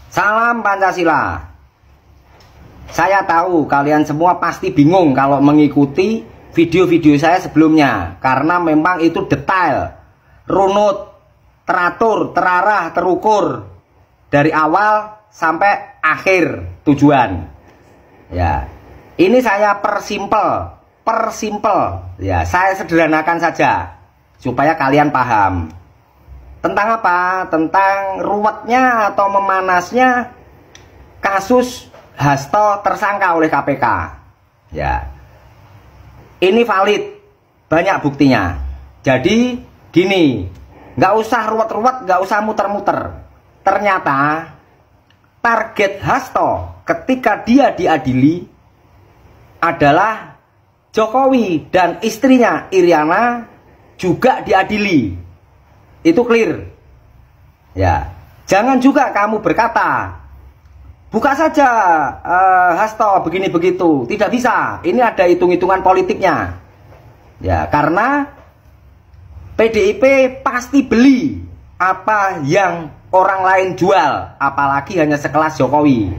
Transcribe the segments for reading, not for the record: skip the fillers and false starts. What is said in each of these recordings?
Salam Pancasila. Saya tahu kalian semua pasti bingung kalau mengikuti video-video saya sebelumnya, karena memang itu detail, runut, teratur, terarah, terukur dari awal sampai akhir tujuan. Ya, ini saya persimpel, ya, saya sederhanakan saja supaya kalian paham. Tentang apa? Tentang ruwetnya atau memanasnya kasus Hasto tersangka oleh KPK. Ya, ini valid, banyak buktinya. Jadi gini, nggak usah ruwet-ruwet, nggak usah muter-muter. Ternyata target Hasto ketika dia diadili adalah Jokowi dan istrinya Iriana juga diadili. Itu clear. Ya, jangan juga kamu berkata, buka saja Hasto begini begitu. Tidak bisa. Ini ada hitung-hitungan politiknya. Ya, karena PDIP pasti beli apa yang orang lain jual, apalagi hanya sekelas Jokowi.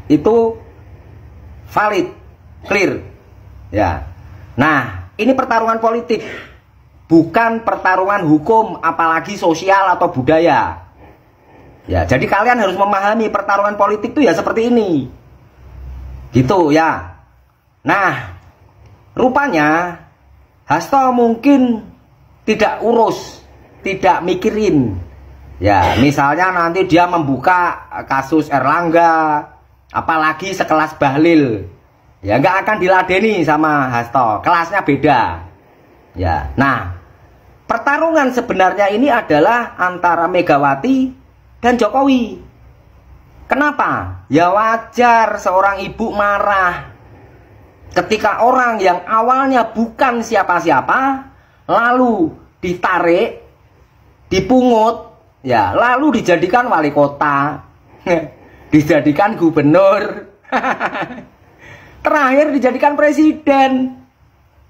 Itu valid, clear. Ya. Nah, ini pertarungan politik, bukan pertarungan hukum, apalagi sosial atau budaya. Ya, jadi kalian harus memahami pertarungan politik itu ya seperti ini. Gitu ya. Nah, rupanya Hasto mungkin tidak urus, tidak mikirin. Ya, misalnya nanti dia membuka kasus Erlangga, apalagi sekelas Bahlil. Ya, nggak akan diladeni sama Hasto, kelasnya beda. Ya, nah, pertarungan sebenarnya ini adalah antara Megawati dan Jokowi. Kenapa? Ya wajar seorang ibu marah ketika orang yang awalnya bukan siapa-siapa lalu ditarik, dipungut, ya, lalu dijadikan wali kota, dijadikan gubernur, terakhir dijadikan presiden.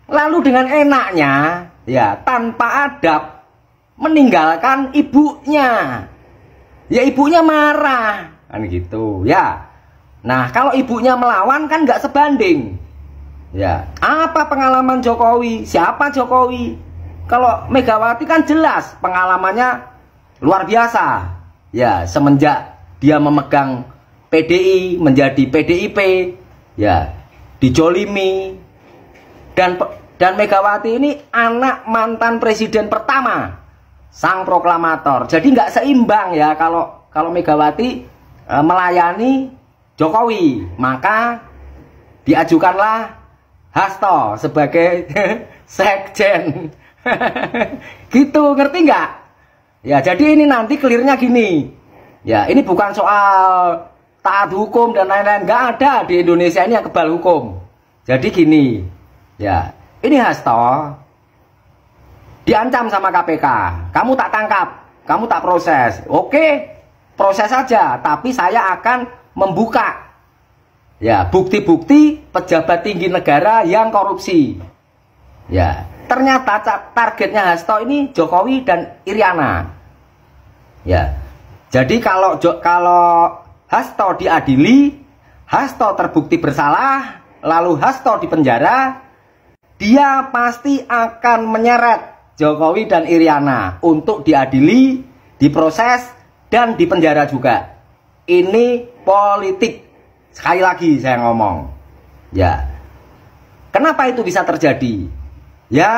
Lalu dengan enaknya, ya, tanpa adab meninggalkan ibunya. Ya, ibunya marah, kan gitu, ya. Nah, kalau ibunya melawan kan nggak sebanding. Ya, apa pengalaman Jokowi? Siapa Jokowi? Kalau Megawati kan jelas pengalamannya luar biasa. Ya, semenjak dia memegang PDI menjadi PDIP, ya, dijolimi. Dan Megawati ini anak mantan presiden pertama, sang proklamator. Jadi nggak seimbang ya kalau Megawati melayani Jokowi, maka diajukanlah Hasto sebagai sekjen. Gitu, ngerti nggak? Ya, jadi ini nanti clearnya gini. Ya, ini bukan soal taat hukum dan lain-lain, nggak ada di Indonesia ini yang kebal hukum. Jadi gini. Ya, ini Hasto diancam sama KPK. Kamu tak tangkap, kamu tak proses. Oke, proses saja, tapi saya akan membuka, ya, bukti-bukti pejabat tinggi negara yang korupsi. Ya, ternyata targetnya Hasto ini Jokowi dan Iriana. Ya, jadi kalau Hasto diadili, Hasto terbukti bersalah, lalu Hasto dipenjara, dia pasti akan menyeret Jokowi dan Iriana untuk diadili, diproses, dan dipenjara juga. Ini politik. Sekali lagi saya ngomong. Ya. Kenapa itu bisa terjadi? Ya,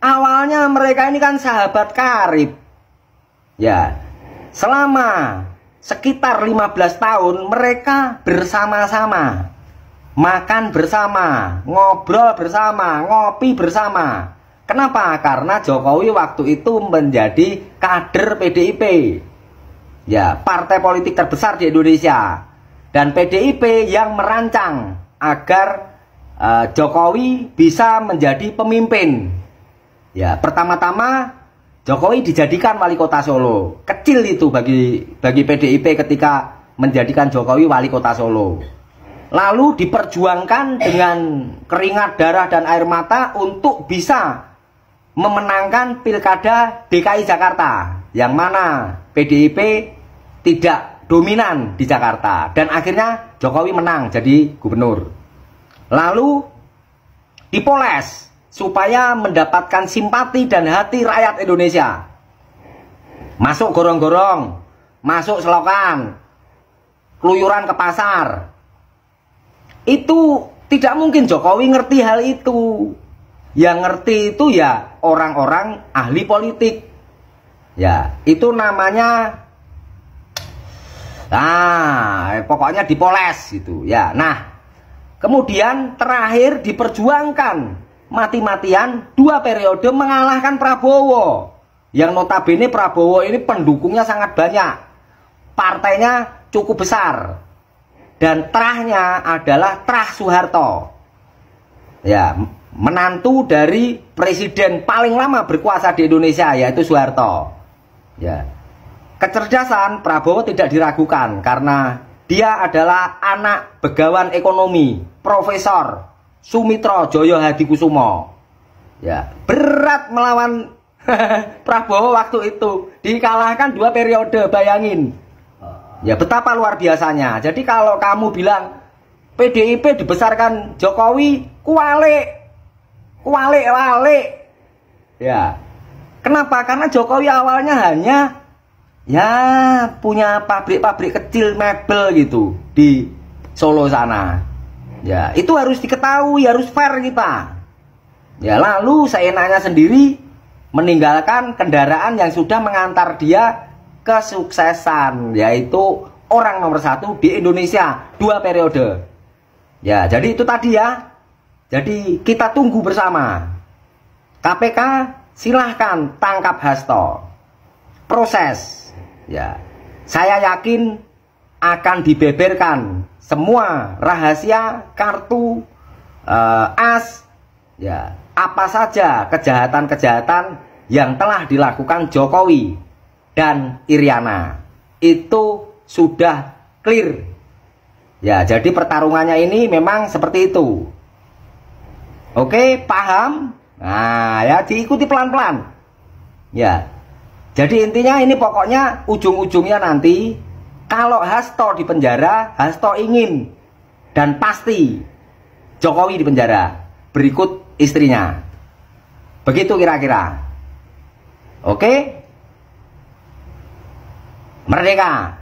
awalnya mereka ini kan sahabat karib. Ya. Selama sekitar 15 tahun mereka bersama-sama. Makan bersama, ngobrol bersama, ngopi bersama. Kenapa? Karena Jokowi waktu itu menjadi kader PDIP. Ya, partai politik terbesar di Indonesia. Dan PDIP yang merancang agar Jokowi bisa menjadi pemimpin. Ya, pertama-tama Jokowi dijadikan wali kota Solo. Kecil itu bagi PDIP ketika menjadikan Jokowi wali kota Solo. Lalu diperjuangkan dengan keringat darah dan air mata untuk bisa memenangkan pilkada DKI Jakarta, yang mana PDIP tidak dominan di Jakarta. Dan akhirnya Jokowi menang jadi gubernur. Lalu dipoles supaya mendapatkan simpati dan hati rakyat Indonesia. Masuk gorong-gorong, masuk selokan, keluyuran ke pasar. Itu tidak mungkin Jokowi ngerti hal itu. Yang ngerti itu ya orang-orang ahli politik. Ya, itu namanya pokoknya dipoles gitu ya. Nah, kemudian terakhir diperjuangkan mati-matian 2 periode mengalahkan Prabowo. Yang notabene Prabowo ini pendukungnya sangat banyak. Partainya cukup besar. Dan terahnya adalah terah Soeharto. Ya, menantu dari presiden paling lama berkuasa di Indonesia, yaitu Soeharto. Ya. Kecerdasan Prabowo tidak diragukan karena dia adalah anak begawan ekonomi Profesor Sumitro Joyo Hadikusumo. Ya, berat melawan Prabowo waktu itu, dikalahkan 2 periode, bayangin. Ya, betapa luar biasanya. Jadi kalau kamu bilang PDIP dibesarkan Jokowi, kualik. Ya. Kenapa? Karena Jokowi awalnya hanya ya punya pabrik-pabrik kecil mebel gitu di Solo sana. Ya, itu harus diketahui, harus fair kita. Ya, lalu seenaknya sendiri meninggalkan kendaraan yang sudah mengantar dia kesuksesan, yaitu orang nomor 1 di Indonesia 2 periode. Ya, jadi itu tadi ya. Jadi kita tunggu bersama. KPK silahkan tangkap Hasto. Proses. Ya, saya yakin akan dibeberkan semua rahasia kartu as. Ya, apa saja kejahatan-kejahatan yang telah dilakukan Jokowi dan Iriana. Itu sudah clear. Ya, jadi pertarungannya ini memang seperti itu. Oke, paham? Nah, ya diikuti pelan-pelan. Ya. Jadi intinya ini pokoknya ujung-ujungnya nanti kalau Hasto di penjara, Hasto ingin dan pasti Jokowi di penjara, berikut istrinya. Begitu kira-kira. Oke? Merdeka.